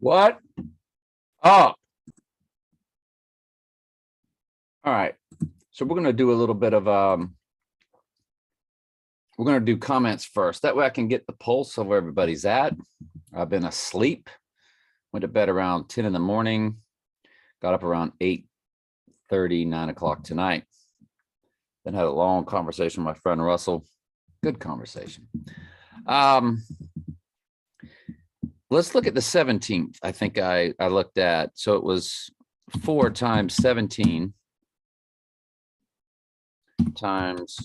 What? Oh, all right. So we're going to do a little bit of we're going to do comments first. That way I can get the pulse of where everybody's at. I've been asleep. Went to bed around 10 in the morning. Got up around 8:30, 9 o'clock tonight. Then had a long conversation with my friend Russell. Good conversation. Let's look at the 17th. I think I looked at. So it was 4 times 17 times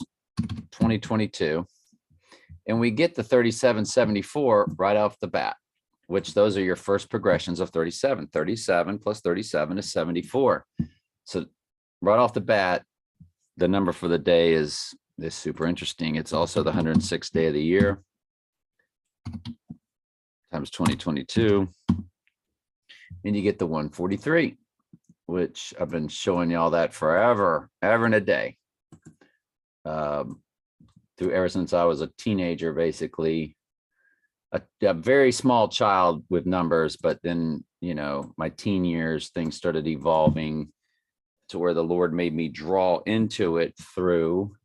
2022. And we get the 3774 right off the bat, which those are your first progressions of 37. 37 plus 37 is 74. So right off the bat, the number for the day is super interesting. It's also the 106th day of the year times 2022. And you get the 143, which I've been showing y'all that forever, ever and a day. Through ever since I was a teenager, basically a very small child with numbers, but then, you know, my teen years, things started evolving to where the Lord made me draw into it through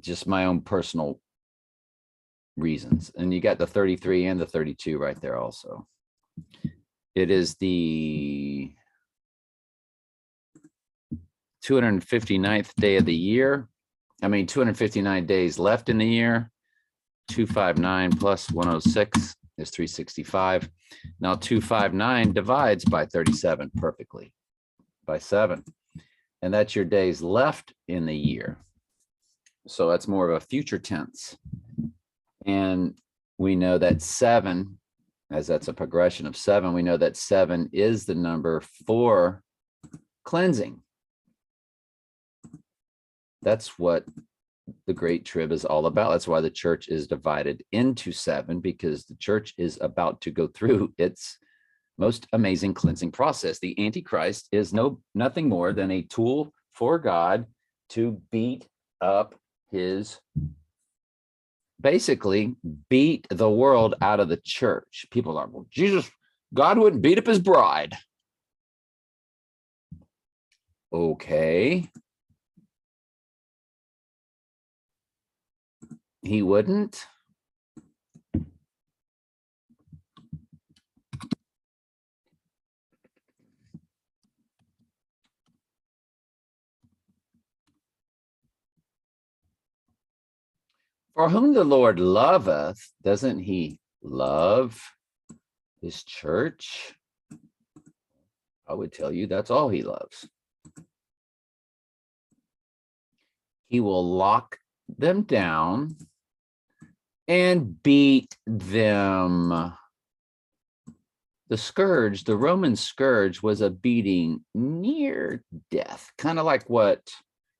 just my own personal reasons. And you got the 33 and the 32 right there also. It is the 259th day of the year. 259 days left in the year. 259 plus 106 is 365. Now 259 divides by 37 perfectly by 7. And that's your days left in the year. So that's more of a future tense. And we know that 7, as that's a progression of 7, we know that 7 is the number for cleansing. That's what the Great Trib is all about. That's why the church is divided into 7, because the church is about to go through its most amazing cleansing process. The Antichrist is nothing more than a tool for God to beat up basically beat the world out of the church. People are, well, God wouldn't beat up his bride. Okay. He wouldn't. For whom the Lord loveth, doesn't he love his church? I would tell you that's all he loves. He will lock them down and beat them. The scourge, the Roman scourge, was a beating near death, kind of like what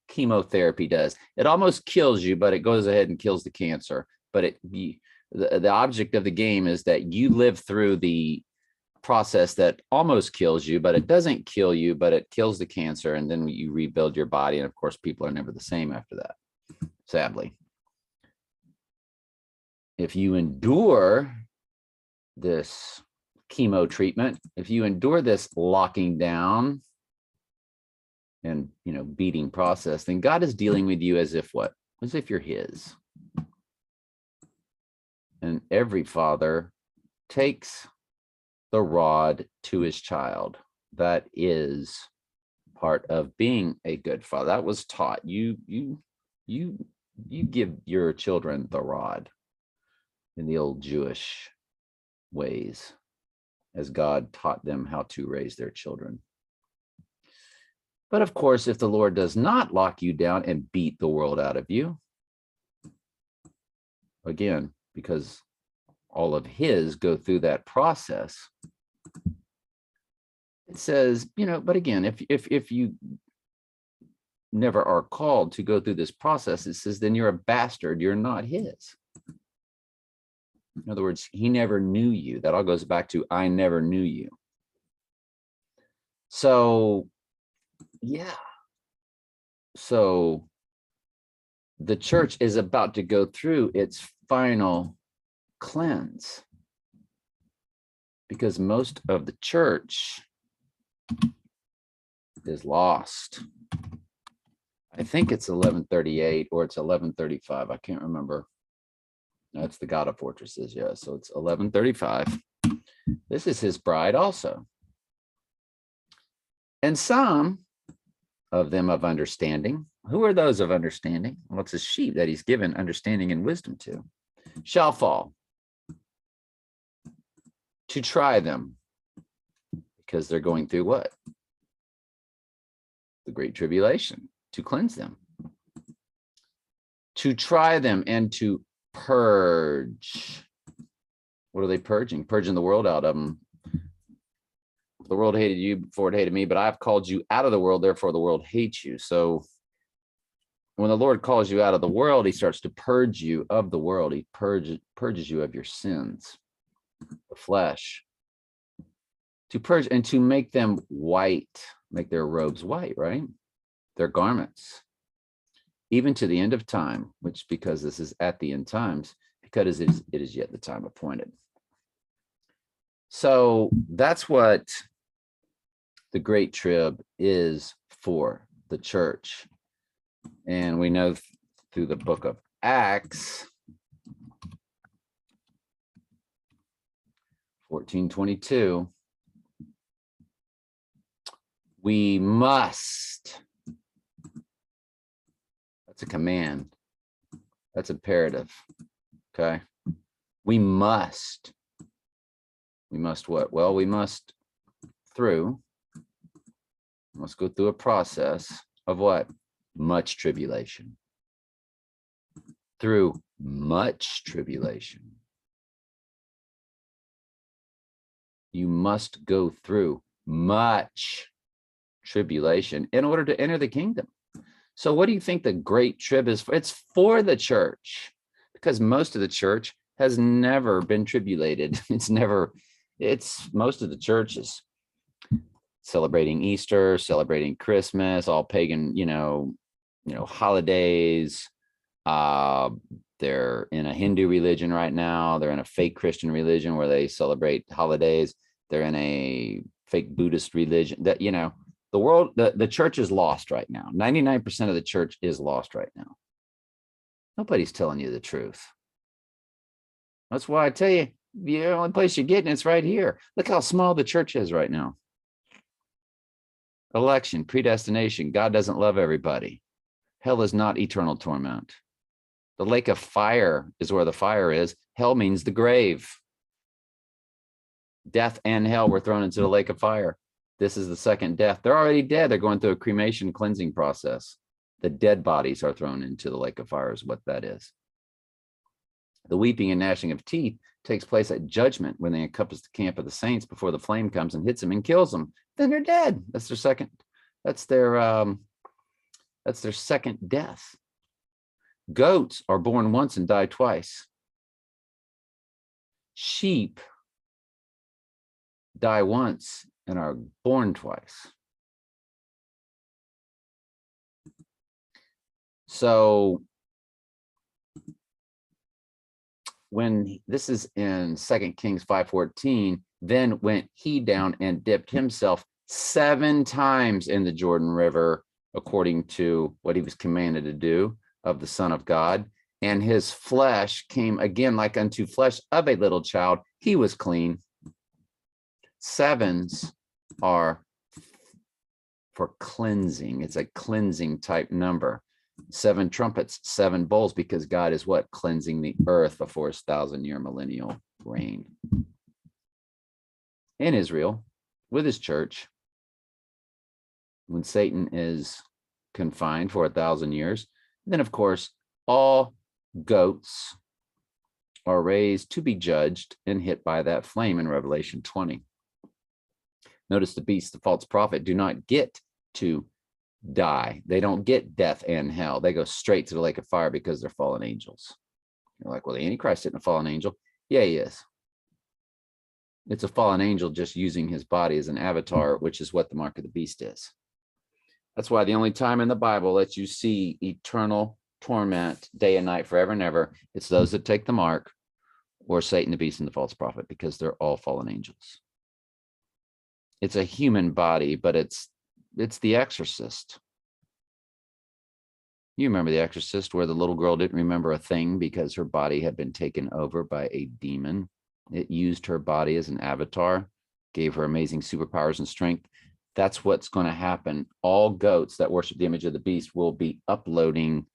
chemotherapy does. It almost kills you, but it goes ahead and kills the cancer. But the object of the game is that you live through the process that almost kills you, but it doesn't kill you, but it kills the cancer, and then you rebuild your body. And of course, people are never the same after that, sadly. If you endure this chemo treatment, if you endure this locking down and, you know, beating process, then God is dealing with you as if what? As if you're his. And every father takes the rod to his child. That is part of being a good father. That was taught. You give your children the rod in the old Jewish ways, as God taught them how to raise their children. But of course, if the Lord does not lock you down and beat the world out of you, again, because all of his go through that process, it says, you know, but again, if you never are called to go through this process, it says, then you're a bastard, you're not his. In other words, he never knew you. That all goes back to, I never knew you. So, yeah. So the church is about to go through its final cleanse, because most of the church is lost. I think it's 1138 or it's 1135. I can't remember. That's the God of Fortresses. Yeah. So it's 1135. This is his bride also. And some of them of understanding. Who are those of understanding? Well, it's his sheep that he's given understanding and wisdom to. Shall fall. To try them. Because they're going through what? The great tribulation. To cleanse them. To try them and to purge. What are they purging? Purging the world out of them. The world hated you before it hated me, but I've called you out of the world, therefore the world hates you. So when the Lord calls you out of the world, he starts to purge you of the world. He purges you of your sins, the flesh, to purge and to make them white, make their robes white, right? Their garments, even to the end of time, which because this is at the end times, because it is yet the time appointed. So that's what the Great Trib is for the church. And we know through the book of Acts 14:22, we must, that's a command, that's imperative, okay? We must what? Well, we must go through a process of what? Much tribulation. Through much tribulation. You must go through much tribulation in order to enter the kingdom. So what do you think the Great Trib is for? It's for the church, because most of the church has never been tribulated. It's most of the churches celebrating Easter, celebrating Christmas, all pagan, holidays. They're in a Hindu religion right now. They're in a fake Christian religion where they celebrate holidays. They're in a fake Buddhist religion that, the world, the church is lost right now. 99% of the church is lost right now. Nobody's telling you the truth. That's why I tell you, the only place you're getting it's right here. Look how small the church is right now. Election, predestination. God doesn't love everybody. Hell is not eternal torment. The lake of fire is where the fire is. Hell means the grave. Death and hell were thrown into the lake of fire. This is the second death. They're already dead. They're going through a cremation cleansing process. The dead bodies are thrown into the lake of fire is what that is. The weeping and gnashing of teeth takes place at judgment when they encompass the camp of the saints before the flame comes and hits them and kills them. Then they're dead. That's their second death. Goats are born once and die twice. Sheep die once and are born twice. So when this is in 2 Kings 5:14, then went he down and dipped himself 7 times in the Jordan River, according to what he was commanded to do of the Son of God. And his flesh came again like unto flesh of a little child. He was clean. 7s are for cleansing. It's a cleansing type number. 7 trumpets, 7 bowls, because God is what? Cleansing the earth before his 1,000-year millennial reign. In Israel, with his church, when Satan is confined for 1,000 years, then of course, all goats are raised to be judged and hit by that flame in Revelation 20. Notice the beast, the false prophet, do not get to die. They don't get death and hell. They go straight to the lake of fire because they're fallen angels. You're like, well, the Antichrist isn't a fallen angel. Yeah, he is. It's a fallen angel just using his body as an avatar, which is what the mark of the beast is. That's why the only time in the Bible that you see eternal torment day and night forever and ever, it's those that take the mark or Satan, the beast, and the false prophet, because they're all fallen angels. It's a human body, but it's the exorcist. You remember the exorcist, where the little girl didn't remember a thing because her body had been taken over by a demon. It used her body as an avatar, gave her amazing superpowers and strength. That's what's going to happen. All goats that worship the image of the beast will be uploading.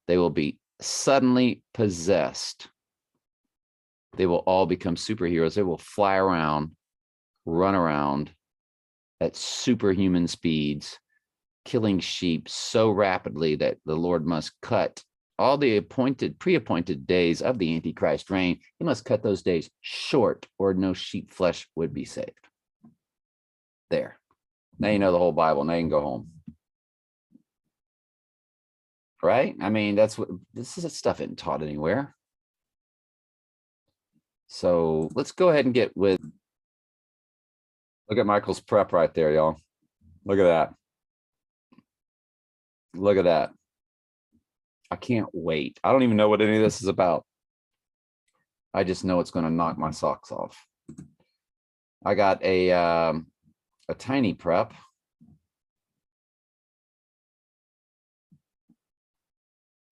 They will be suddenly possessed. They will all become superheroes. They will fly around, run around at superhuman speeds, killing sheep so rapidly that the Lord must cut all the pre-appointed days of the Antichrist reign. He must cut those days short, or no sheep flesh would be saved. There. Now you know the whole Bible. Now you can go home. Right? I mean, that's what this is. Stuff isn't taught anywhere. So let's go ahead and get with. Look at Michael's prep right there, y'all. Look at that. Look at that. I can't wait. I don't even know what any of this is about. I just know it's going to knock my socks off. I got a tiny prep.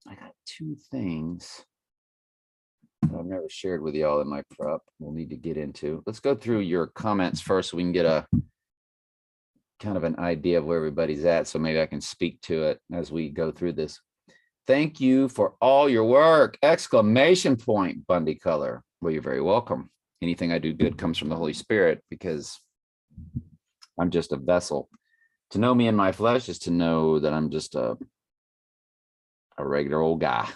I got two things that I've never shared with y'all in my prep. We'll need to get into. Let's go through your comments first so we can get a kind of an idea of where everybody's at. So maybe I can speak to it as we go through this. Thank you for all your work! Exclamation point, Bundy Color. Well, you're very welcome. Anything I do good comes from the Holy Spirit, because I'm just a vessel. To know me in my flesh is to know that I'm just a regular old guy.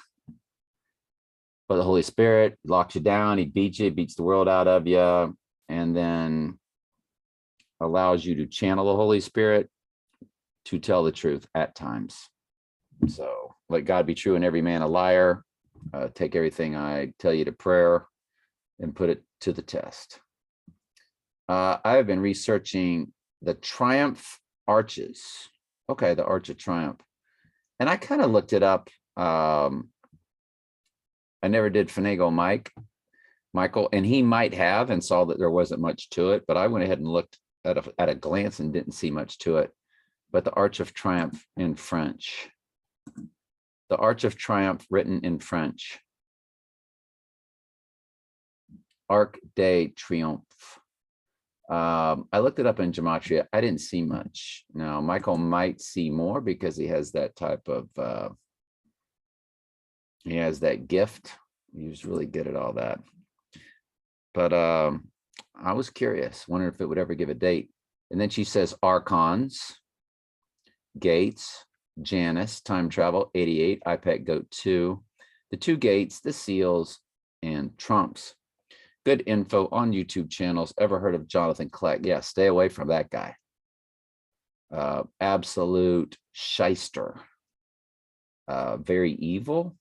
But the Holy Spirit locks you down. He beats you, beats the world out of you, and then allows you to channel the Holy Spirit to tell the truth at times. So let God be true and every man a liar. Take everything I tell you to prayer and put it to the test. I have been researching the Triumph arches. Okay, the Arch of Triumph. And I kind of looked it up. I never did finagle Michael, and he might have and saw that there wasn't much to it, but I went ahead and looked at a glance and didn't see much to it. But the Arch of Triumph in French. The Arch of Triumph written in French. Arc de Triomphe. I looked it up in gematria. I didn't see much. Now, Michael might see more because he has that type of, he has that gift. He's really good at all that. But I was curious, wondering if it would ever give a date. And then she says Archons, Gates, Janus, Time Travel, 88, iPad Goat 2, the two Gates, the Seals, and Trumps. Good info on YouTube channels. Ever heard of Jonathan Kleck? Yeah, stay away from that guy. Absolute shyster. Very evil,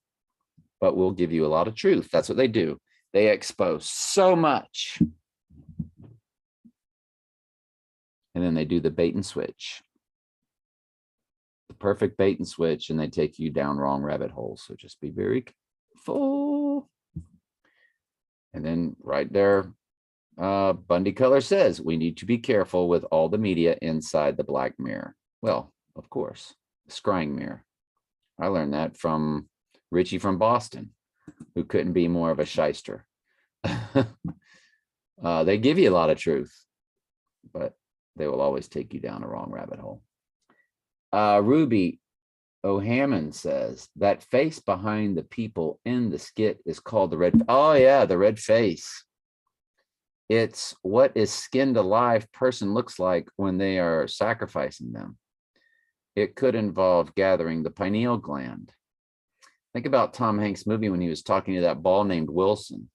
but will give you a lot of truth. That's what they do. They expose so much. And then they do the bait and switch. The perfect bait and switch, and they take you down wrong rabbit holes. So just be very careful. And then right there, Bundy Color says, we need to be careful with all the media inside the black mirror. Well, of course, the scrying mirror. I learned that from Richie from Boston, who couldn't be more of a shyster. They give you a lot of truth, but they will always take you down a wrong rabbit hole. Ruby O'Hammond says that face behind the people in the skit is called the red. Oh yeah, the red face. It's what a skinned alive person looks like when they are sacrificing them. It could involve gathering the pineal gland. Think about Tom Hanks' movie when he was talking to that ball named Wilson.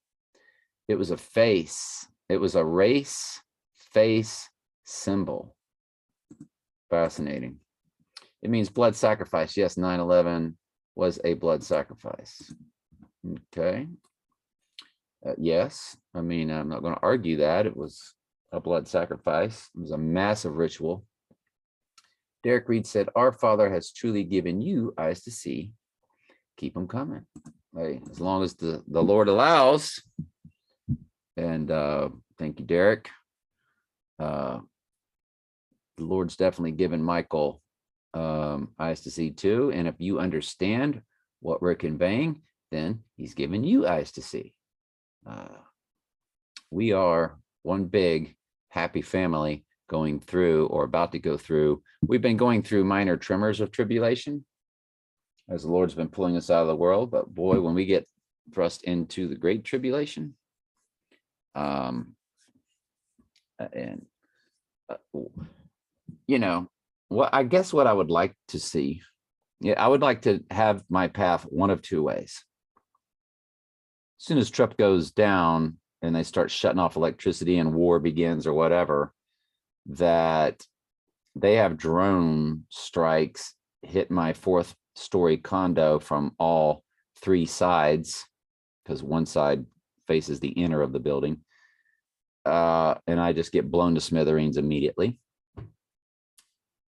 It was a face. It was a race face symbol. Fascinating. It means blood sacrifice. Yes, 9/11 was a blood sacrifice. Okay. Yes. I mean, I'm not going to argue that. It was a blood sacrifice. It was a massive ritual. Derek Reed said, our Father has truly given you eyes to see. Keep them coming. Hey, as long as the Lord allows, And thank you, Derek. The Lord's definitely given Michael eyes to see too. And if you understand what we're conveying, then he's given you eyes to see. We are one big happy family going through, or about to go through. We've been going through minor tremors of tribulation as the Lord's been pulling us out of the world. But boy, when we get thrust into the great tribulation, you know, what I guess what I would like to see, I would like to have my path one of two ways. As soon as Trump goes down and they start shutting off electricity and war begins or whatever, that they have drone strikes hit my 4th-story condo from all 3 sides, because one side faces the inner of the building. And I just get blown to smithereens immediately.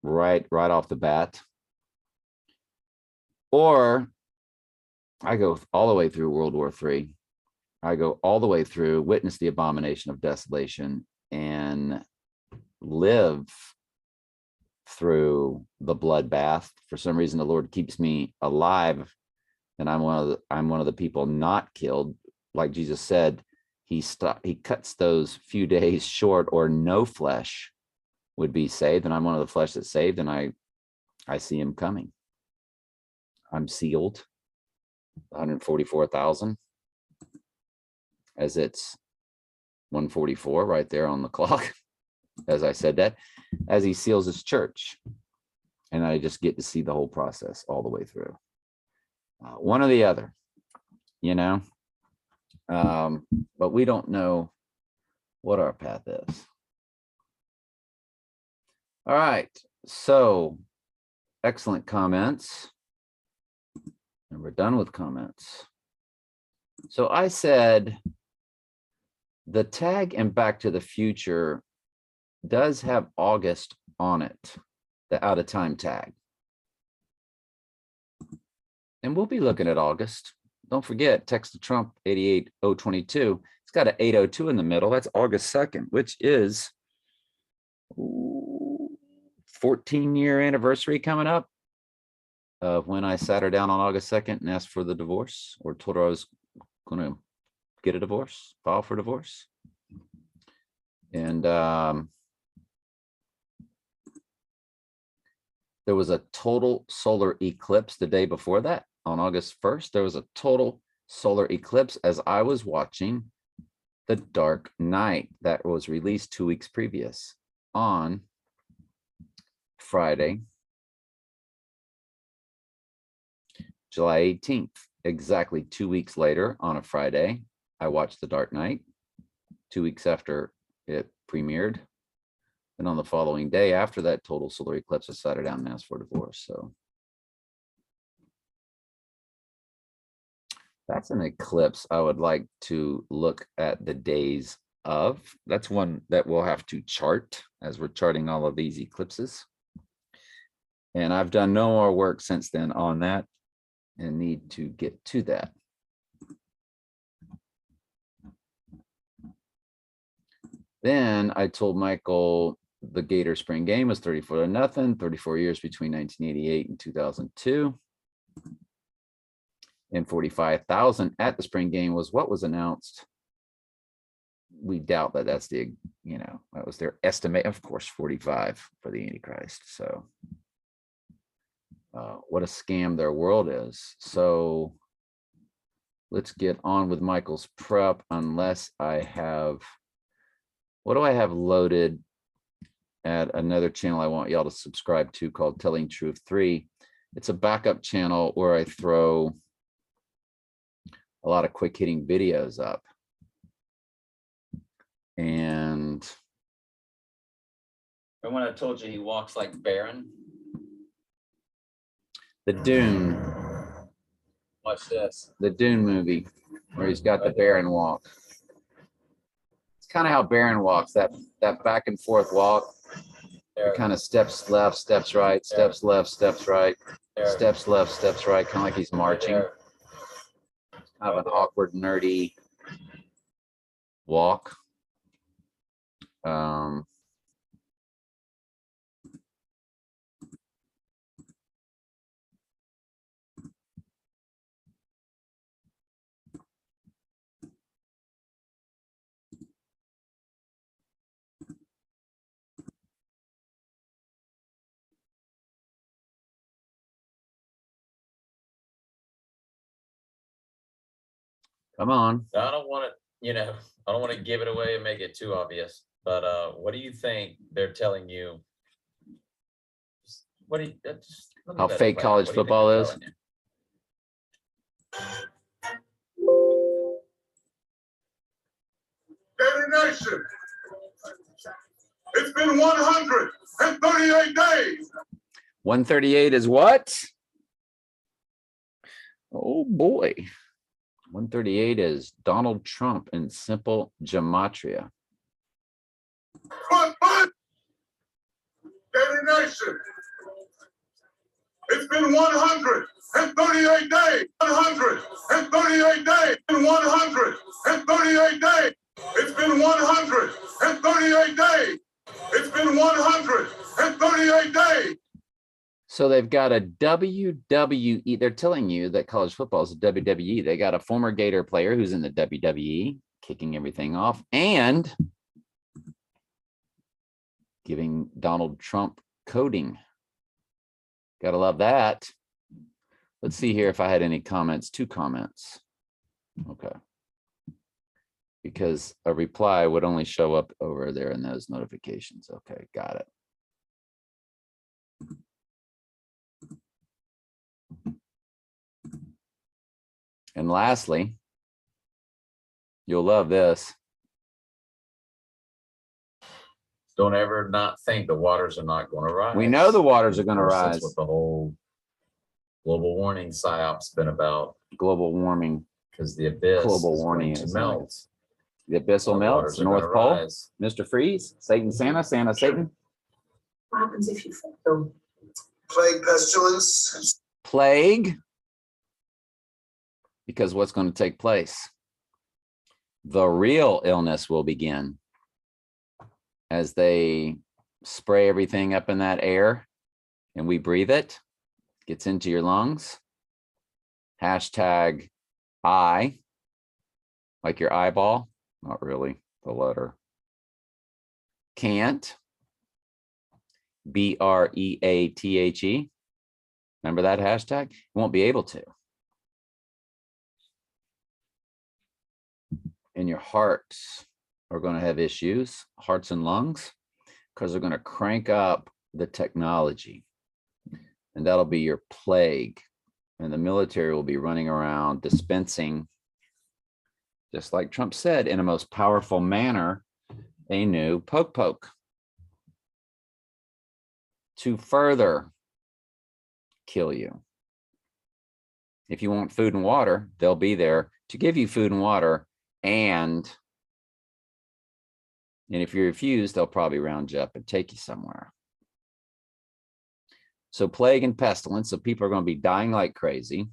Right off the bat. Or I go all the way through World War III. I go all the way through, witness the abomination of desolation, and live through the bloodbath. For some reason, the Lord keeps me alive, and I'm one of the people not killed. Like Jesus said, he cuts those few days short, or no flesh would be saved, and I'm one of the flesh that's saved, and I see him coming. I'm sealed, 144,000, as it's 144 right there on the clock, as I said that, as he seals his church. And I just get to see the whole process all the way through. One or the other, but we don't know what our path is. All right, so excellent comments. And we're done with comments. So I said the tag in Back to the Future does have August on it, the out of time tag. And we'll be looking at August. Don't forget, text to Trump 88022. It's got an 802 in the middle. That's August 2nd, which is 14-year anniversary coming up of when I sat her down on August 2nd and asked for the divorce, or told her I was going to get a divorce, file for divorce. And there was a total solar eclipse the day before that. On August 1st, there was a total solar eclipse as I was watching The Dark Knight that was released 2 weeks previous on Friday, July 18th. Exactly 2 weeks later, on a Friday, I watched The Dark Knight, 2 weeks after it premiered. And on the following day after that total solar eclipse, I sat her down and asked for divorce. So that's an eclipse I would like to look at the days of. That's one that we'll have to chart as we're charting all of these eclipses. And I've done no more work since then on that and need to get to that. Then I told Michael the Gator spring game was 34-0, 34 years between 1988 and 2002. And 45,000 at the spring game was what was announced. We doubt that that's the, that was their estimate. Of course, 45 for the Antichrist. So what a scam their world is. So let's get on with Michael's prep, unless I have, what do I have loaded at another channel I want y'all to subscribe to called Telling Truth 3. It's a backup channel where I throw a lot of quick hitting videos up. And when I told you he walks like Baron, the Dune, watch this, the Dune movie where he's got the Baron walk. It's kind of how Baron walks, that back and forth walk. It kind of steps left, steps right, steps left, steps right, steps left, steps right, kind of like he's marching. Kind of an awkward, nerdy walk. Come on. I don't want to, I don't want to give it away and make it too obvious, but what do you think they're telling you? What do you, let me How let it fake play out. college What do you think football they're is? telling you? Daily Nation. It's been 138 days. 138 is what? Oh boy. 138 is Donald Trump in simple gematria. But Daily Nation. It's been 138 days. 138 days. 138 days. It's been 138 days. It's been 138 days. So they've got a WWE. They're telling you that college football is a WWE. They got a former Gator player who's in the WWE, kicking everything off and giving Donald Trump coding. Gotta love that. Let's see here if I had any comments. 2 comments. Okay. Because a reply would only show up over there in those notifications. Okay, got it. And lastly, you'll love this. Don't ever not think the waters are not going to rise. We know the waters are going to Of course, rise. That's what the whole global warming psyop's been about. Global warming. Because the abyss Global is warming going to is melt. The abyss will The melt. waters are North gonna Pole. rise. Mr. Freeze. Satan, Santa, Santa, Satan. What happens if you fail? Plague, pestilence. Plague. Because what's going to take place? The real illness will begin as they spray everything up in that air and we breathe it. Gets into your lungs. Hashtag I, like your eyeball. Not really, the letter. Can't. BREATHE. Remember that hashtag? You won't be able to. And your hearts are going to have issues, hearts and lungs, because they're going to crank up the technology. And that'll be your plague. And the military will be running around dispensing, just like Trump said, in a most powerful manner, a new poke to further kill you. If you want food and water, they'll be there to give you food and water. And if you refuse, they'll probably round you up and take you somewhere. So plague and pestilence, so people are going to be dying like crazy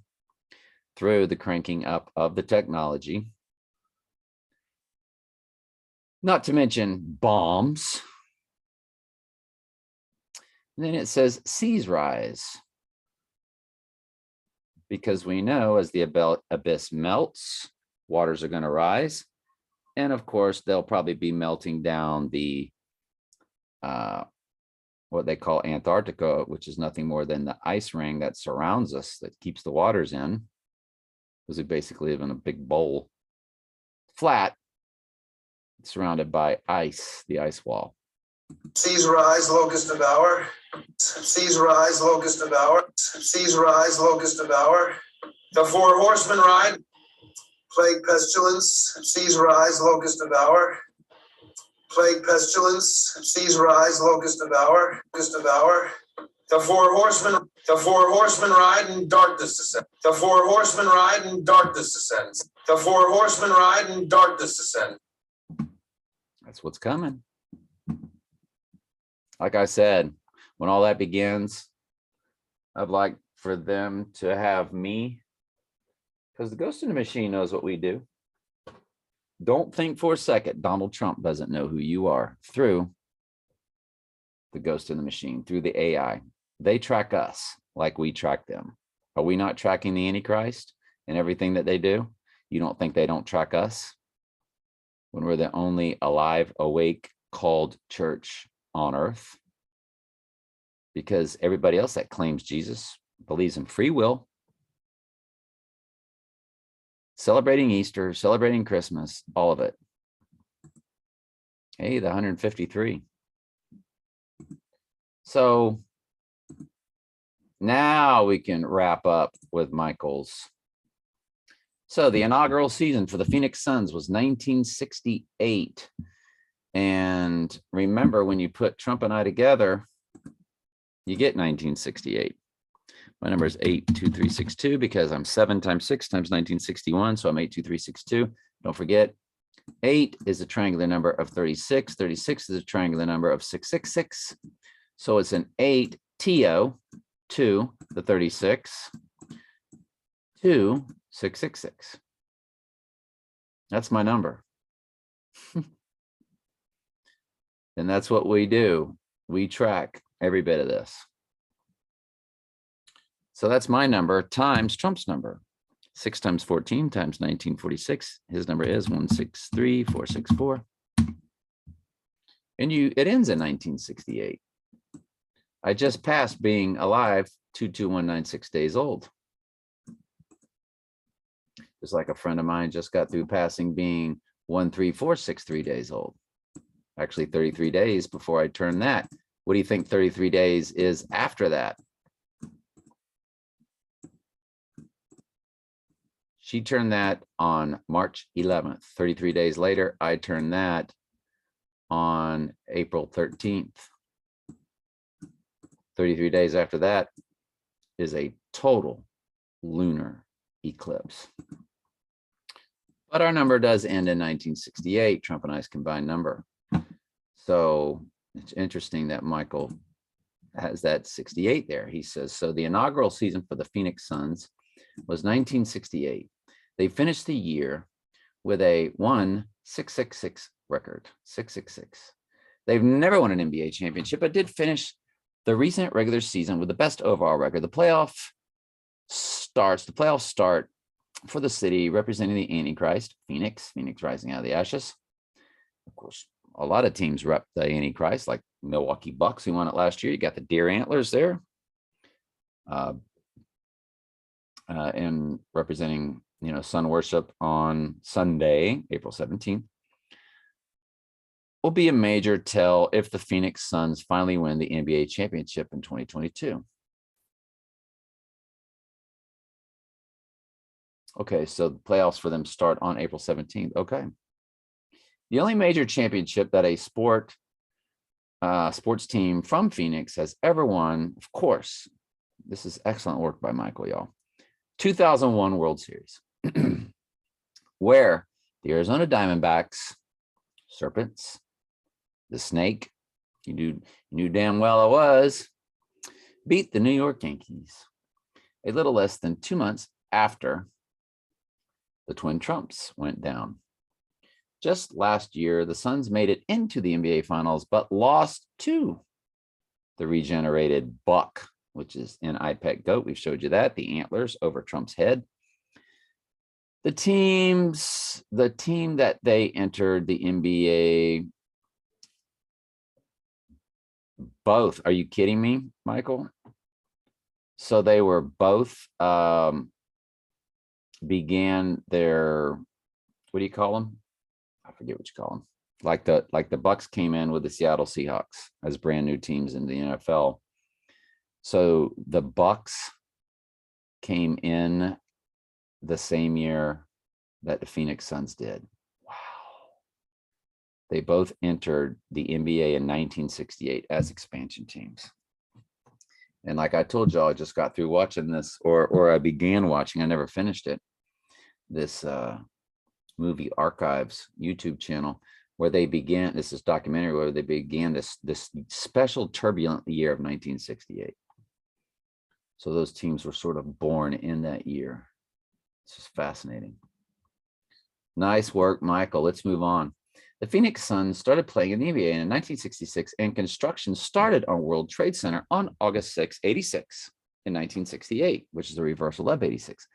through the cranking up of the technology. Not to mention bombs. And then it says seas rise. Because we know as the abyss melts, waters are going to rise. And of course, they'll probably be melting down the, what they call Antarctica, which is nothing more than the ice ring that surrounds us, that keeps the waters in. Because we basically live in a big bowl, flat, surrounded by ice, the ice wall. Seas rise, locust devour. Seas rise, locust devour. Seas rise, locust devour. The 4 horsemen ride. Plague, pestilence. Seas rise, locust devour. Plague, pestilence. Seas rise, locust devour. Locust devour. The 4 horsemen ride and darkness descends. The 4 horsemen ride and darkness descends. The 4 horsemen ride and darkness descends. That's what's coming. Like I said, when all that begins, I'd like for them to have me, because the Ghost in the Machine knows what we do. Don't think for a second Donald Trump doesn't know who you are through the ghost in the machine, through the AI. They track us like we track them. Are we not tracking the Antichrist and everything that they do? You don't think they don't track us when we're the only alive, awake, called church on earth? Because everybody else that claims Jesus believes in free will, celebrating Easter, celebrating Christmas, all of it. Hey, the 153. So now we can wrap up with Michael's. So the inaugural season for the Phoenix Suns was 1968. And remember, when you put Trump and I together, you get 1968. My number is 82362 because I'm 7 times 6 times 1961. So I'm 82362. Don't forget, 8 is a triangular number of 36. 36 is a triangular number of 666. So it's an 8 TO to the 36 to 666. That's my number. And that's what we do. We track every bit of this. So that's my number times Trump's number. 6 times 14 times 1946. His number is 163464. And it ends in 1968. I just passed being alive 22196 days old. Just like a friend of mine just got through passing being 13463 days old. Actually 33 days before I turned that. What do you think 33 days is after that? She turned that on March 11th. 33 days later, I turned that on April 13th. 33 days after that is a total lunar eclipse. But our number does end in 1968, Trump and I's combined number. So it's interesting that Michael has that 68 there. He says, so the inaugural season for the Phoenix Suns was 1968. They finished the year with a 1-666 record, 666. They've never won an NBA championship, but did finish the recent regular season with the best overall record. The playoffs start for the city representing the Antichrist, Phoenix rising out of the ashes. Of course, a lot of teams rep the Antichrist, like Milwaukee Bucks, who won it last year. You got the deer antlers there. And representing, sun worship on Sunday, April 17th, will be a major tell if the Phoenix Suns finally win the NBA championship in 2022. Okay, so the playoffs for them start on April 17th. Okay. The only major championship that a sports team from Phoenix has ever won, of course, this is excellent work by Michael, y'all. 2001 World Series, where the Arizona Diamondbacks, Serpents, the Snake, you knew damn well I was, beat the New York Yankees a little less than 2 months after the Twin Trumps went down. Just last year, the Suns made it into the NBA Finals, but lost to the regenerated Buck, which is an IPEC goat. We've showed you that, the antlers over Trump's head. The team that they entered the NBA, both, are you kidding me, Michael? So they were both began their, what do you call them? I forget what you call them. Like the Bucks came in with the Seattle Seahawks as brand new teams in the NFL. So the Bucks came in the same year that the Phoenix Suns did. Wow. They both entered the NBA in 1968 as expansion teams. And like I told y'all, I just got through watching this, or I began watching, I never finished it, this movie Archives YouTube channel, where they began, this is documentary, where they began this special turbulent year of 1968. So those teams were sort of born in that year. It's just fascinating. Nice work, Michael. Let's move on. The Phoenix Suns started playing in the NBA in 1966, and construction started on World Trade Center on August 6, 86 in 1968, which is a reversal of 86.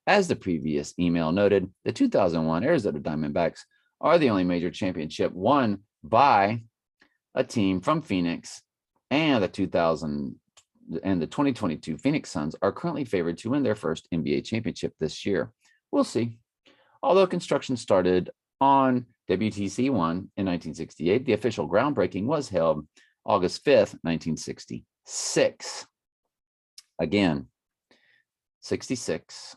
As the previous email noted, the 2001 Arizona Diamondbacks are the only major championship won by a team from Phoenix, and the 2022 Phoenix Suns are currently favored to win their first NBA championship this year. We'll see. Although construction started on WTC 1 in 1968, the official groundbreaking was held August 5th, 1966. Again, 66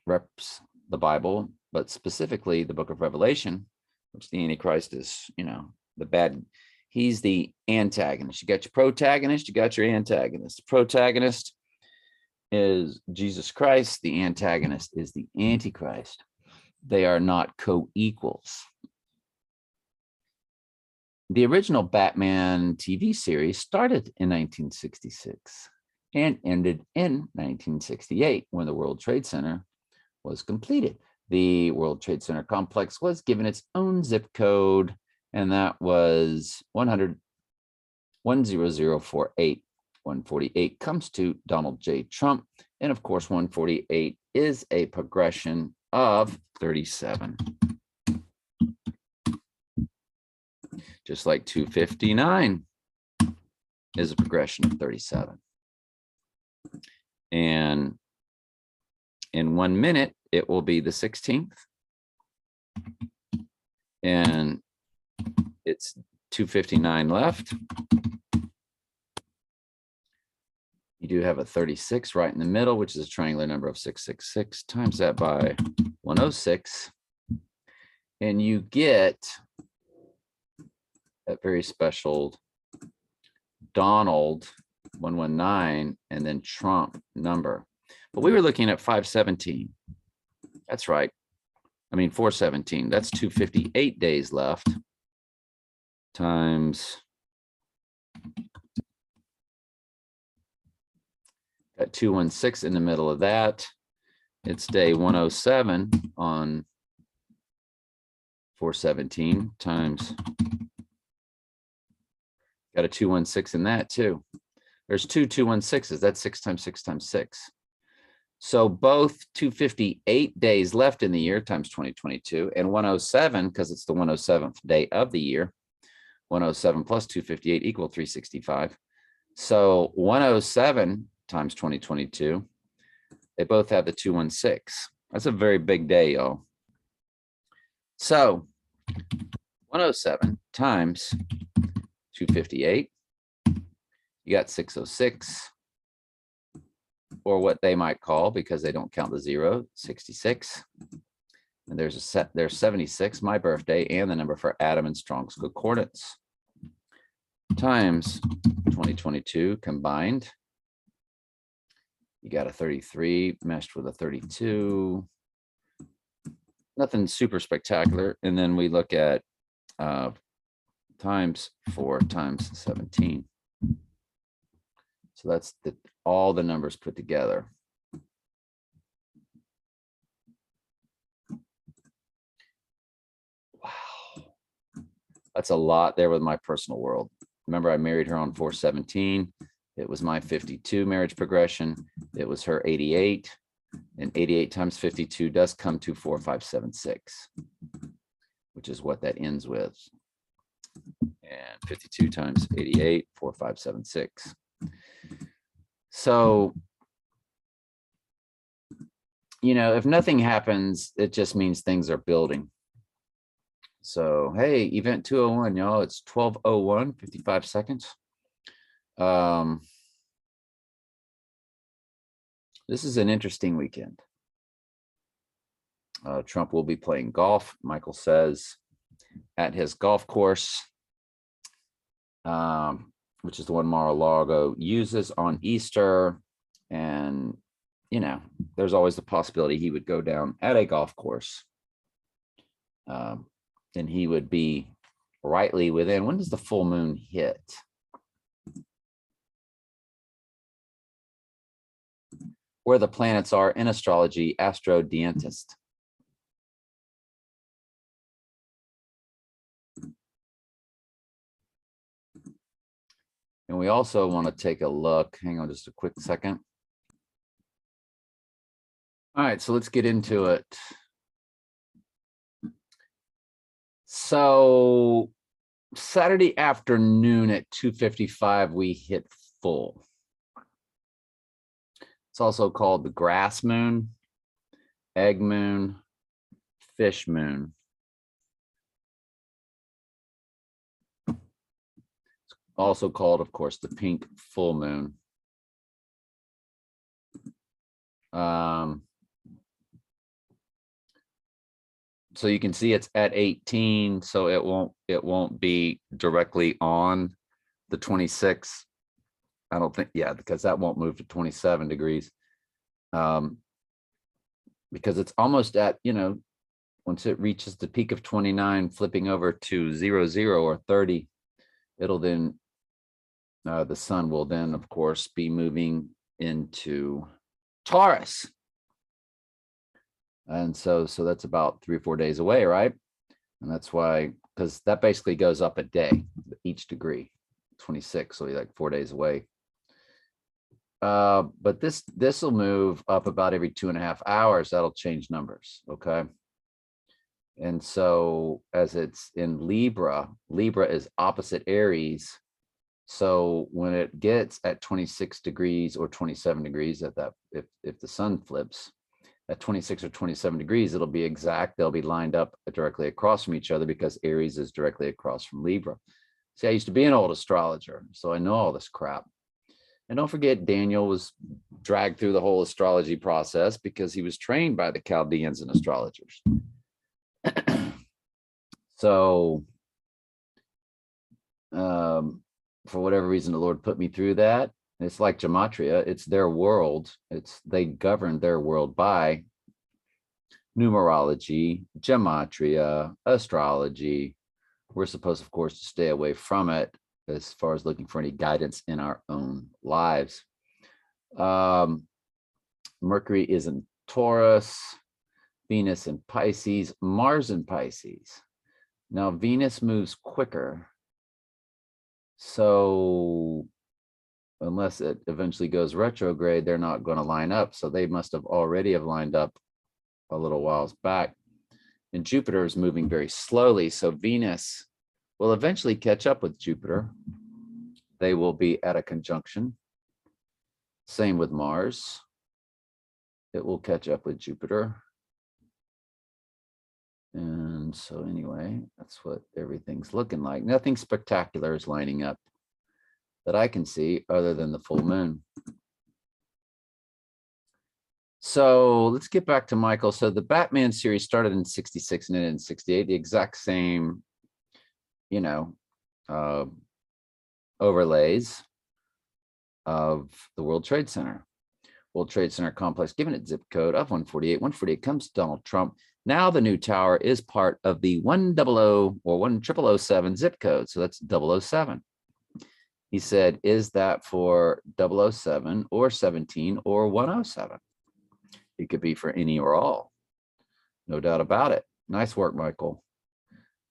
reps the Bible, but specifically the book of Revelation, which the Antichrist is, the bad. He's the antagonist. You got your protagonist, you got your antagonist. The protagonist is Jesus Christ. The antagonist is the Antichrist. They are not co-equals. The original Batman TV series started in 1966 and ended in 1968 when the World Trade Center was completed. The World Trade Center complex was given its own zip code, and that was 10048. 148 comes to Donald J. Trump, and of course 148 is a progression of 37. Just like 259 is a progression of 37. And in 1 minute, it will be the 16th. And it's 259 left. You do have a 36 right in the middle, which is a triangular number of 666. Times that by 106. And you get that very special Donald 119 and then Trump number. But we were looking at 517. That's right. 417. That's 258 days left times got 216 in the middle of that. It's day 107 on 417 times got a 216 in that too. There's two 216s. That's 6 times 6 times 6. So both 258 days left in the year times 2022 and 107, because it's the 107th day of the year. 107 plus 258 equal 365. So 107 times 2022, they both have the 216. That's a very big day, y'all. So 107 times 258, you got 606, or what they might call, because they don't count the 0, 66. And there's 76, my birthday, and the number for Adam and Strong's Concordance. Times 2022 combined. You got a 33 meshed with a 32. Nothing super spectacular. And then we look at times 4 times 17. So that's all the numbers put together. Wow. That's a lot there with my personal world. Remember, I married her on 417. It was my 52 marriage progression. It was her 88. And 88 times 52 does come to 4576, which is what that ends with. And 52 times 88, 4576. So, if nothing happens, it just means things are building. So, hey, event 201, y'all, it's 12:01, 55 seconds. This is an interesting weekend. Trump will be playing golf, Michael says, at his golf course, which is the one Mar-a-Lago uses on Easter. And, there's always the possibility he would go down at a golf course. And he would be rightly within. When does the full moon hit? Where the planets are in astrology, Astro Dientist. And we also want to take a look. Hang on just a quick second. All right, so let's get into it. So Saturday afternoon at 2:55, we hit full. It's also called the grass moon, egg moon, fish moon. It's also called, of course, the pink full moon. So you can see it's at 18, so it won't be directly on the 26. I don't think, yeah, because that won't move to 27 degrees. Because it's almost at, once it reaches the peak of 29, flipping over to 00 or 30, it'll then, the sun will then, of course, be moving into Taurus. And so that's about 3 or 4 days away, right? And that's why, because that basically goes up a day, each degree, 26, so you're like 4 days away. But this will move up about every 2.5 hours. That'll change numbers, okay? And so as it's in Libra, Libra is opposite Aries. So when it gets at 26 degrees or 27 degrees at that, if the sun flips at 26 or 27 degrees, it'll be exact. They'll be lined up directly across from each other because Aries is directly across from Libra. See, I used to be an old astrologer, so I know all this crap. And don't forget, Daniel was dragged through the whole astrology process because he was trained by the Chaldeans and astrologers. So, for whatever reason, the Lord put me through that. It's like gematria. It's their world. They govern their world by numerology, gematria, astrology. We're supposed, of course, to stay away from it as far as looking for any guidance in our own lives. Mercury is in Taurus, Venus in Pisces, Mars in Pisces. Now, Venus moves quicker. So unless it eventually goes retrograde, they're not going to line up. So they must have already have lined up a little whiles back. And Jupiter is moving very slowly. So Venus will eventually catch up with Jupiter. They will be at a conjunction. Same with Mars. It will catch up with Jupiter. And so anyway, that's what everything's looking like. Nothing spectacular is lining up that I can see other than the full moon. So let's get back to Michael. So the Batman series started in 66 and ended in 68, the exact same, overlays of the World Trade Center. World Trade Center complex, given its zip code of 148. 148 comes Donald Trump. Now the new tower is part of the 100 or 10007 zip code. So that's 007. He said, is that for 007 or 17 or 107? It could be for any or all. No doubt about it. Nice work, Michael.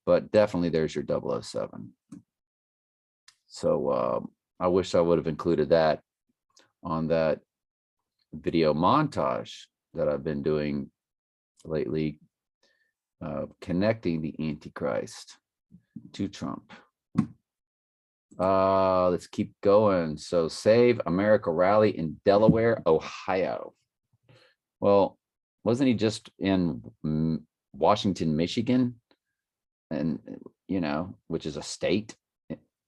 But definitely there's your 007. So I wish I would have included that on that video montage that I've been doing lately, connecting the Antichrist to Trump. Let's keep going. So Save America rally in Delaware, Ohio. Well, wasn't he just in Washington, Michigan? And, which is a state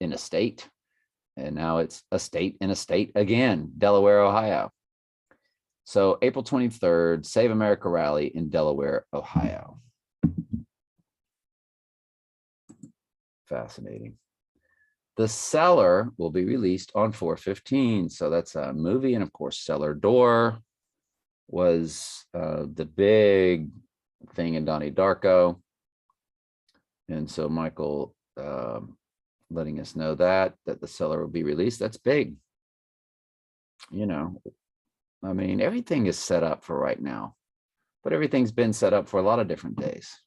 in a state. And now it's a state in a state again, Delaware, Ohio. So April 23rd, Save America rally in Delaware, Ohio. Fascinating. The Cellar will be released on 4/15. So that's a movie. And of course, Cellar Door was the big thing in Donnie Darko. And so Michael letting us know that the Cellar will be released. That's big. I mean, everything is set up for right now, but everything's been set up for a lot of different days.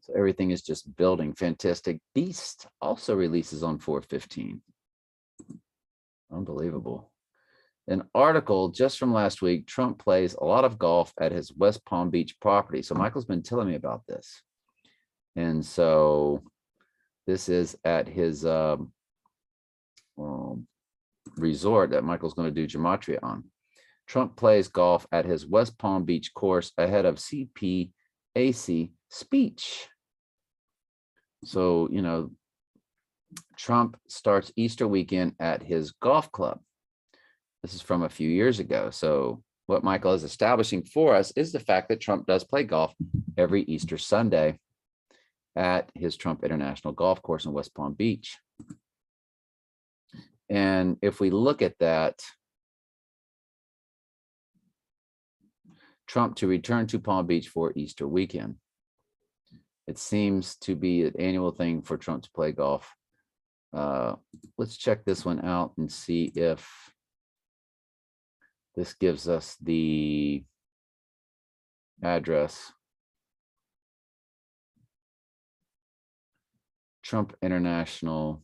So everything is just building. Fantastic Beast also releases on 4/15. Unbelievable. An article just from last week, Trump plays a lot of golf at his West Palm Beach property. So Michael's been telling me about this. And so this is at his resort that Michael's going to do gematria on. Trump plays golf at his West Palm Beach course ahead of CPAC speech. So, you know, Trump starts Easter weekend at his golf club. This is from a few years ago. So what Michael is establishing for us is the fact that Trump does play golf every Easter Sunday at his Trump International Golf Course in West Palm Beach. And if we look at that, Trump to return to Palm Beach for Easter weekend. It seems to be an annual thing for Trump to play golf. Let's check this one out and see if this gives us the address. Trump International.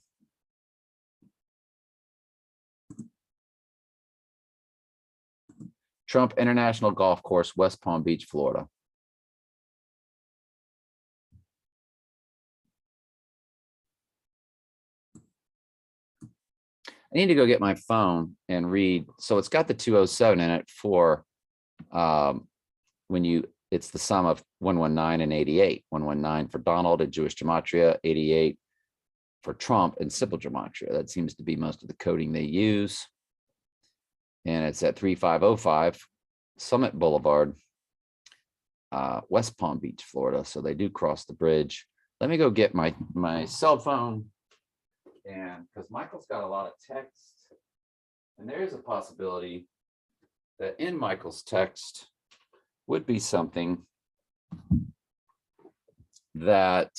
Trump International Golf Course, West Palm Beach, Florida. I need to go get my phone and read. So it's got the 207 in it for when you, it's the sum of 119 and 88. 119 for Donald and Jewish gematria, 88 for Trump and simple gematria. That seems to be most of the coding they use. And it's at 3505 Summit Boulevard, West Palm Beach, Florida. So they do cross the bridge. Let me go get my cell phone. And because Michael's got a lot of text, and there is a possibility that in Michael's text would be something that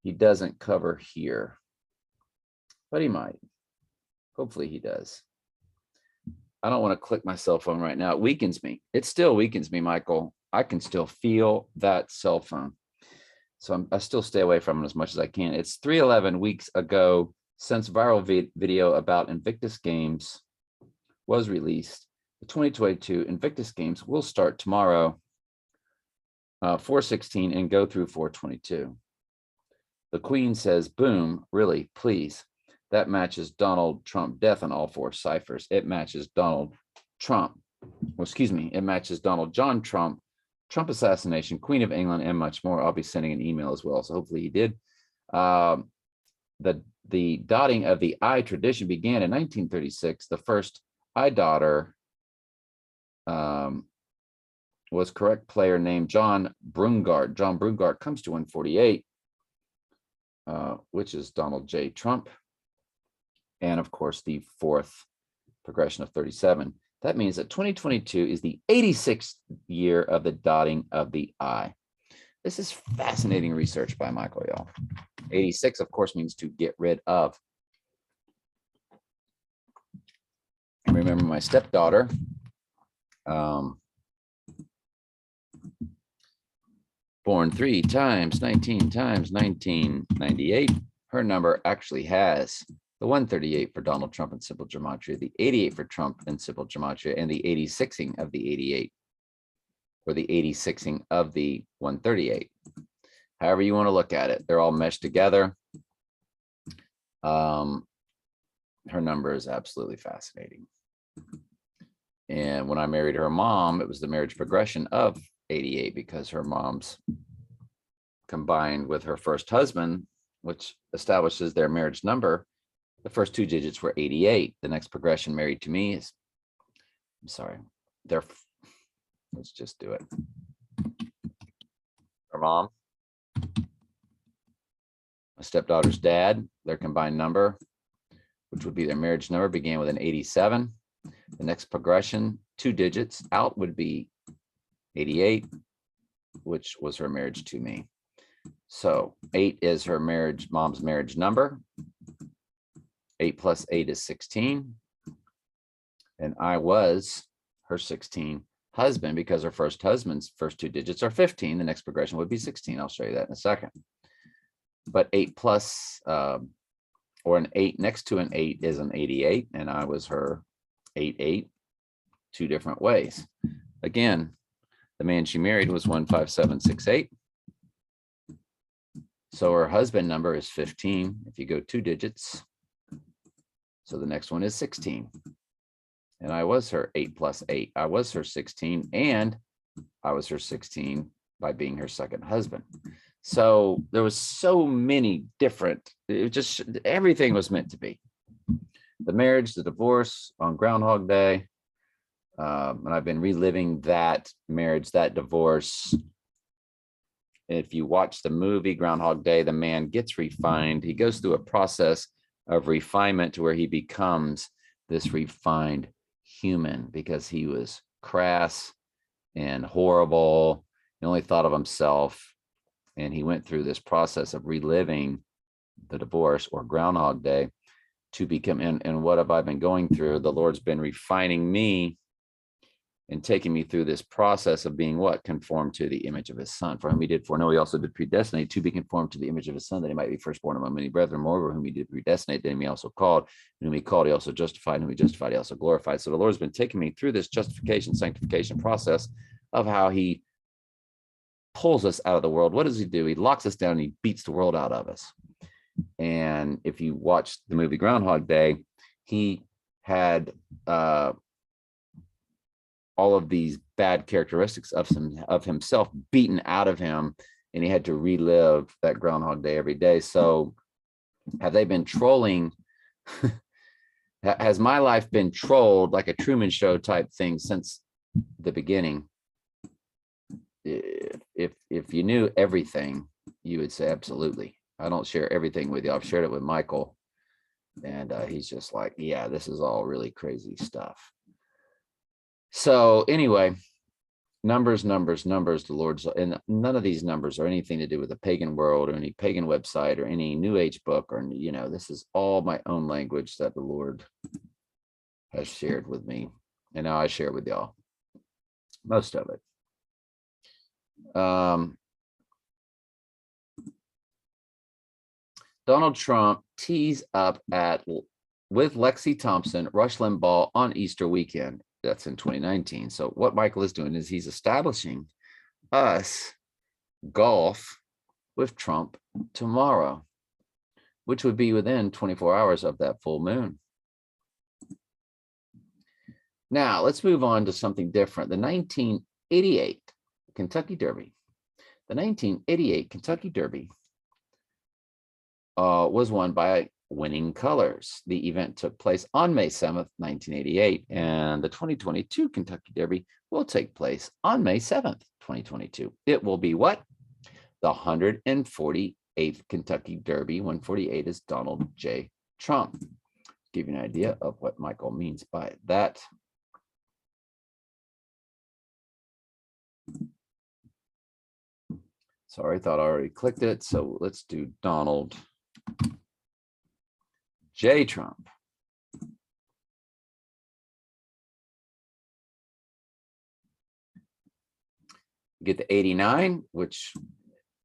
he doesn't cover here, but he might. Hopefully he does. I don't want to click my cell phone right now. It weakens me. It still weakens me, Michael. I can still feel that cell phone. So I still stay away from it as much as I can. It's 311 weeks ago since viral video about Invictus Games was released. The 2022 Invictus Games will start tomorrow, 4/16, and go through 4/22. The Queen says, boom, really, please. That matches Donald Trump death on all four ciphers. It matches Donald Trump. Well, excuse me, it matches Donald John Trump, Trump assassination, Queen of England, and much more. I'll be sending an email as well, so hopefully he did. The dotting of the I tradition began in 1936. The first I daughter was correct player named John Brungart. John Brungart comes to 148, which is Donald J. Trump. And of course, the fourth progression of 37. That means that 2022 is the 86th year of the dotting of the I. This is fascinating research by Michael, y'all. 86, of course, means to get rid of. I remember my stepdaughter, born 3 times 19 times 1998. Her number actually has the 138 for Donald Trump and simple gematria, the 88 for Trump and simple gematria, and the 86ing of the 88, or the 86ing of the 138. However you want to look at it, they're all meshed together. Her number is absolutely fascinating. And when I married her mom, it was the marriage progression of 88 because her mom's combined with her first husband, which establishes their marriage number. The first 2 digits were 88. The next progression married to me is, I'm sorry, let's just do it. Her mom, my stepdaughter's dad, their combined number, which would be their marriage number, began with an 87. The next progression, 2 digits out, would be 88, which was her marriage to me. So 8 is her mom's marriage number. 8 plus 8 is 16. And I was her 16 husband because her first husband's first 2 digits are 15. The next progression would be 16. I'll show you that in a second. But 8 plus or an 8 next to an 8 is an 88, and I was her 88, two different ways. Again, the man she married was 15768. So her husband number is 15 if you go 2 digits. So the next one is 16. And I was her 8 plus 8. I was her 16, and I was her 16 by being her second husband. So there was so many different, it was just everything was meant to be. The marriage, the divorce on Groundhog Day. And I've been reliving that marriage, that divorce. If you watch the movie Groundhog Day, the man gets refined. He goes through a process of refinement to where he becomes this refined human, because he was crass and horrible. He only thought of himself. And he went through this process of reliving the divorce or Groundhog Day to become, and what have I been going through? The Lord's been refining me and taking me through this process of being what? Conformed to the image of his son. For whom he did foreknow, he also did predestinate to be conformed to the image of his son, that he might be firstborn among many brethren. Moreover, whom he did predestinate, then he also called. And whom he called, he also justified. And whom he justified, he also glorified. So the Lord's been taking me through this justification, sanctification process of how he pulls us out of the world. What does he do? He locks us down and he beats the world out of us. And if you watch the movie Groundhog Day, he had all of these bad characteristics of himself beaten out of him, and he had to relive that Groundhog Day every day. So have they been trolling? Has my life been trolled like a Truman Show type thing since the beginning? If you knew everything, you would say absolutely. I don't share everything with you. I've shared it with Michael, and he's just like, yeah, this is all really crazy stuff. So anyway, numbers, the Lord's, and none of these numbers are anything to do with the pagan world or any pagan website or any New Age book, or, you know, this is all my own language that the Lord has shared with me. And now I share with y'all most of it. Donald Trump tees up with Lexi Thompson, Rush Limbaugh on Easter weekend. That's in 2019. So what Michael is doing is he's establishing us golf with Trump tomorrow, which would be within 24 hours of that full moon. Now let's move on to something different. The 1988 Kentucky Derby. The 1988 Kentucky Derby was won by Winning Colors. The event took place on May 7th, 1988, and the 2022 Kentucky Derby will take place on May 7th, 2022. It will be what? The 148th Kentucky Derby. 148 is Donald J. Trump. Give you an idea of what Michael means by that. Sorry, I thought I already clicked it. So let's do Donald J. Trump. Get the 89, which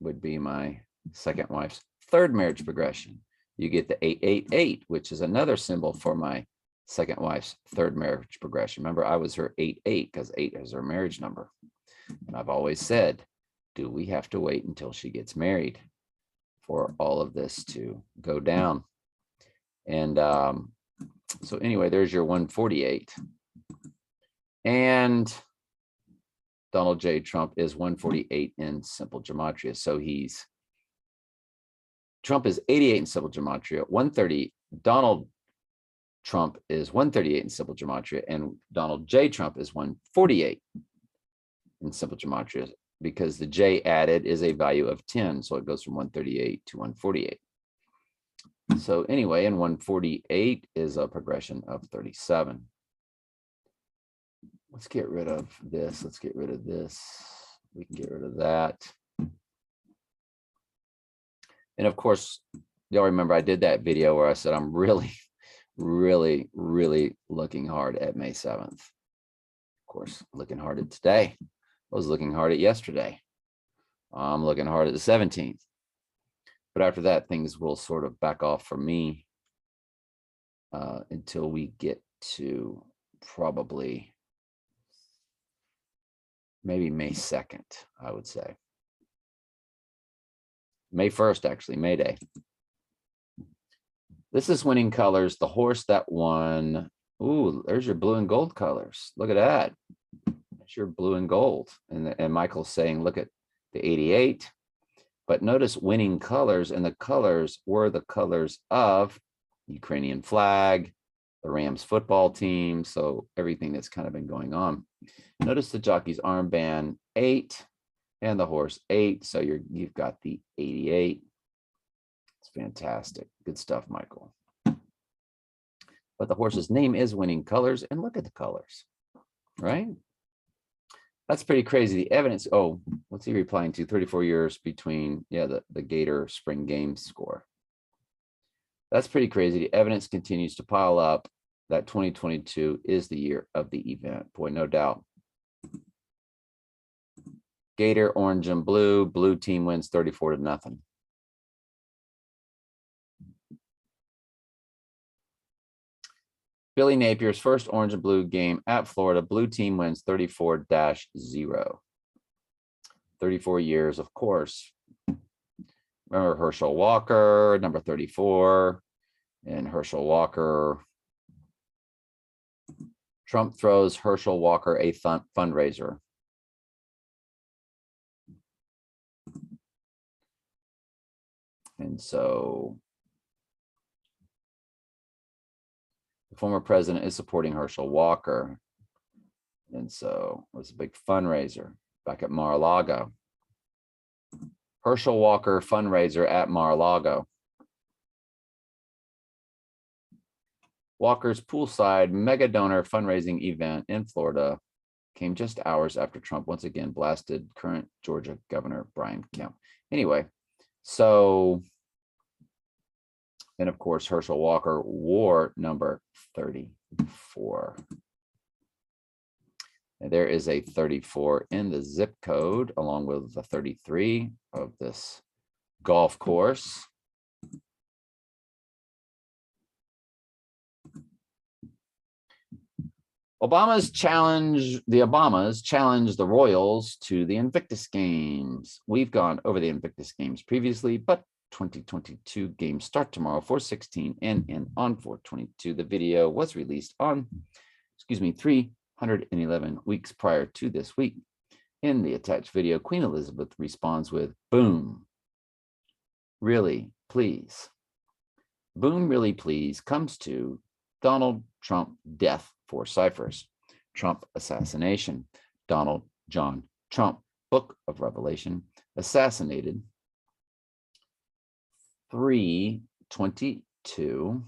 would be my second wife's third marriage progression. You get the 888, which is another symbol for my second wife's third marriage progression. Remember, I was her 88 because 8 is her marriage number. And I've always said, do we have to wait until she gets married for all of this to go down? And so anyway, there's your 148. And Donald J. Trump is 148 in simple gematria. So Trump is 88 in simple gematria, 130. Donald Trump is 138 in simple gematria, and Donald J. Trump is 148 in simple gematria, because the J added is a value of 10. So it goes from 138 to 148. So anyway, and 148 is a progression of 37. Let's get rid of this. Let's get rid of this. We can get rid of that. And of course, y'all remember I did that video where I said I'm really, really, really looking hard at May 7th. Of course, looking hard at today. I was looking hard at yesterday. I'm looking hard at the 17th. But after that, things will sort of back off for me. until we get to probably maybe May 2nd, I would say. May 1st, actually, May Day. This is Winning Colors, the horse that won. Ooh, there's your blue and gold colors. Look at that. That's your blue and gold. And Michael's saying, look at the 88. But notice Winning Colors, and the colors were the colors of Ukrainian flag, the Rams football team. So everything that's kind of been going on. Notice the jockey's armband 8 and the horse 8. So you've got the 88. It's fantastic. Good stuff, Michael. But the horse's name is Winning Colors, and look at the colors, right? That's pretty crazy. The evidence, oh, what's he replying to? 34 years between, yeah, the Gator spring game score. That's pretty crazy. The evidence continues to pile up that 2022 is the year of the event. Boy, no doubt. Gator, orange and blue. Blue team wins 34-0. Billy Napier's first orange and blue game at Florida. Blue team wins 34-0. 34 years, of course. Remember Herschel Walker, number 34, and Herschel Walker. Trump throws Herschel Walker a fundraiser. And so the former president is supporting Herschel Walker. And so it was a big fundraiser back at Mar-a-Lago. Herschel Walker fundraiser at Mar-a-Lago. Walker's poolside mega donor fundraising event in Florida came just hours after Trump once again blasted current Georgia Governor Brian Kemp. Anyway, so, and of course, Herschel Walker wore number 34. And there is a 34 in the zip code, along with the 33 of this golf course. The Obamas challenge the Royals to the Invictus Games. We've gone over the Invictus Games previously, but 2022 games start tomorrow, 4/16 and on 4/22. The video was released on, 311 weeks prior to this week. In the attached video, Queen Elizabeth responds with, boom, really, please. Boom, really, please, comes to Donald Trump death for ciphers. Trump assassination. Donald John Trump, Book of Revelation, assassinated 322.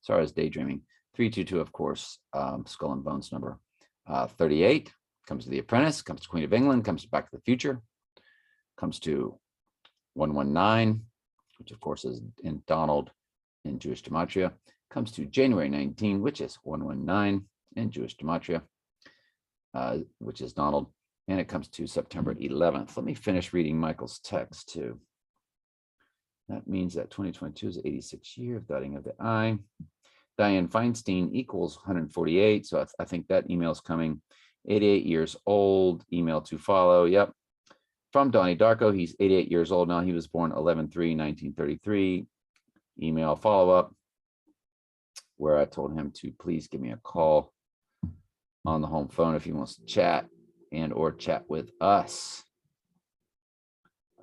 Sorry, I was daydreaming. 322, of course, Skull and Bones number. 38 comes to The Apprentice, comes to Queen of England, comes to Back to the Future, comes to 119, which of course is in Donald in Jewish Gematria, comes to January 19, which is 119 in Jewish Gematria, which is Donald, and it comes to September 11th. Let me finish reading Michael's text too. That means that 2022 is the 86th year of dotting of the I. Diane Feinstein equals 148. So I think that email is coming. 88 years old, email to follow. Yep. From Donnie Darko, he's 88 years old now. He was born 11/3/1933. Email follow-up where I told him to please give me a call on the home phone if he wants to chat and or chat with us.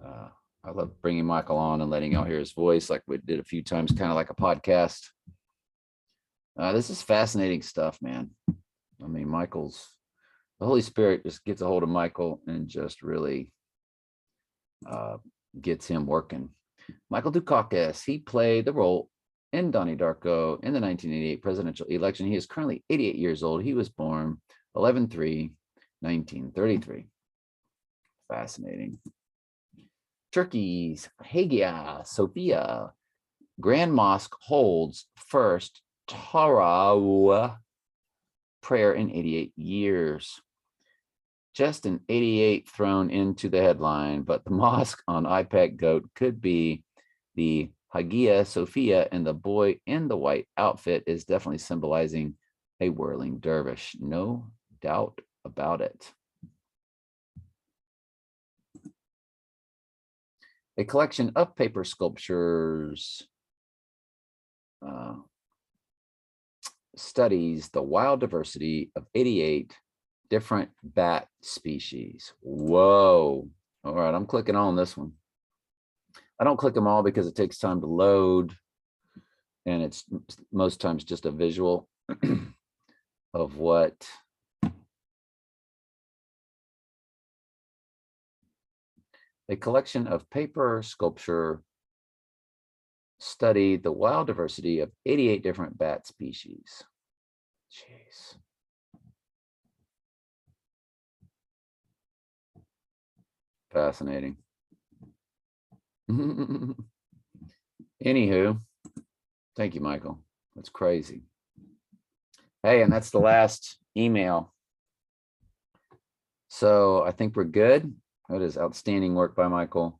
I love bringing Michael on and letting y'all hear his voice like we did a few times, kind of like a podcast. This is fascinating stuff, man. I mean, the Holy Spirit just gets a hold of Michael and just really gets him working. Michael Dukakis, he played the role in Donnie Darko in the 1988 presidential election. He is currently 88 years old. He was born 11/3/1933. Fascinating. Turkey's Hagia Sophia Grand Mosque holds first Tarawih prayer in 88 years. Just an 88 thrown into the headline, but the mosque on IPAC GOAT could be the Hagia Sophia and the boy in the white outfit is definitely symbolizing a whirling dervish. No doubt about it. A collection of paper sculptures studies the wild diversity of 88 different bat species. Whoa. All right, I'm clicking on this one. I don't click them all because it takes time to load, and it's most times just a visual of what a collection of paper sculpture studied the wild diversity of 88 different bat species. Jeez. Fascinating. Anywho, thank you, Michael. That's crazy. Hey, and that's the last email. So I think we're good. That is outstanding work by Michael,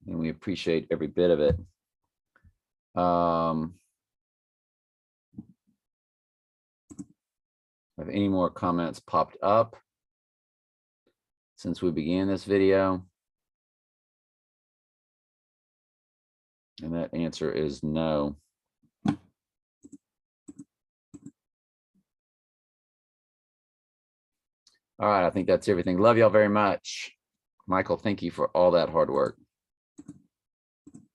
and we appreciate every bit of it. Have any more comments popped up since we began this video? And that answer is no. All right, I think that's everything. Love y'all very much. Michael, thank you for all that hard work.